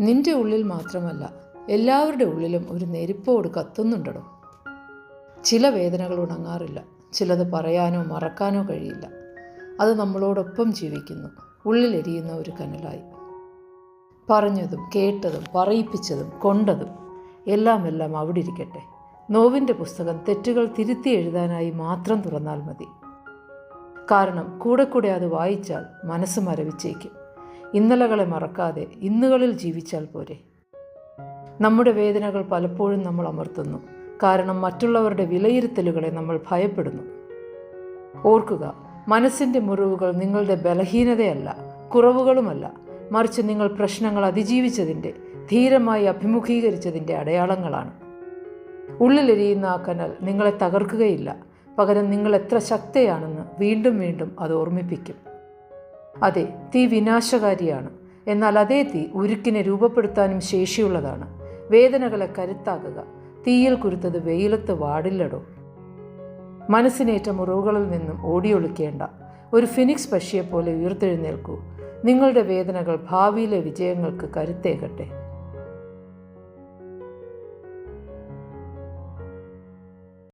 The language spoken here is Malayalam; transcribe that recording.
നിന്റെ ഉള്ളിൽ മാത്രമല്ല, എല്ലാവരുടെ ഉള്ളിലും ഒരു നെരിപ്പോട് കത്തുന്നുണ്ടോ. ചില വേദനകൾ ഉണങ്ങാറില്ല, ചിലത് പറയാനോ മറക്കാനോ കഴിയില്ല. അത് നമ്മളോടൊപ്പം ജീവിക്കുന്നു, ഉള്ളിലെരിയുന്ന ഒരു കനലായി. പറഞ്ഞതും കേട്ടതും പറയിപ്പിച്ചതും കൊണ്ടതും എല്ലാം അവിടെ ഇരിക്കട്ടെ. നോവിൻ്റെ പുസ്തകം തെറ്റുകൾ തിരുത്തി എഴുതാനായി മാത്രം തുറന്നാൽ മതി. കാരണം കൂടെ അത് വായിച്ചാൽ മനസ്സ് മരവിച്ചേക്കും. ഇന്നലകളെ മറക്കാതെ ഇന്നുകളിൽ ജീവിച്ചാൽ പോരെ. നമ്മുടെ വേദനകൾ പലപ്പോഴും നമ്മൾ അമർത്തുന്നു, കാരണം മറ്റുള്ളവരുടെ വിലയിരുത്തലുകളെ നമ്മൾ ഭയപ്പെടുന്നു. ഓർക്കുക, മനസ്സിൻ്റെ മുറിവുകൾ നിങ്ങളുടെ ബലഹീനതയല്ല, കുറവുകളുമല്ല, മറിച്ച് നിങ്ങൾ പ്രശ്നങ്ങൾ അതിജീവിച്ചതിൻ്റെ, ധീരമായി അഭിമുഖീകരിച്ചതിൻ്റെ അടയാളങ്ങളാണ്. ഉള്ളിലെരിയുന്ന ആ കനൽ നിങ്ങളെ തകർക്കുകയില്ല, പകരം നിങ്ങൾ എത്ര ശക്തയാണെന്ന് വീണ്ടും വീണ്ടും അത് ഓർമ്മിപ്പിക്കും. അതെ, തീ വിനാശകാരിയാണ്, എന്നാൽ അതേ തീ ഉരുക്കിനെ രൂപപ്പെടുത്താനും ശേഷിയുള്ളതാണ്. വേദനകളെ കരുത്താക്കുക. തീയിൽ കുരുത്തത് വെയിലത്ത് വാടില്ലടോ. മനസ്സിനേറ്റ മുറിവുകളിൽ നിന്നും ഓടിയൊളിക്കേണ്ട. ഒരു ഫിനിക്സ് പക്ഷിയെപ്പോലെ ഉയർത്തെഴുന്നേൽക്കൂ. നിങ്ങളുടെ വേദനകൾ ഭാവിയിലെ വിജയങ്ങൾക്ക് കരുത്തേകട്ടെ.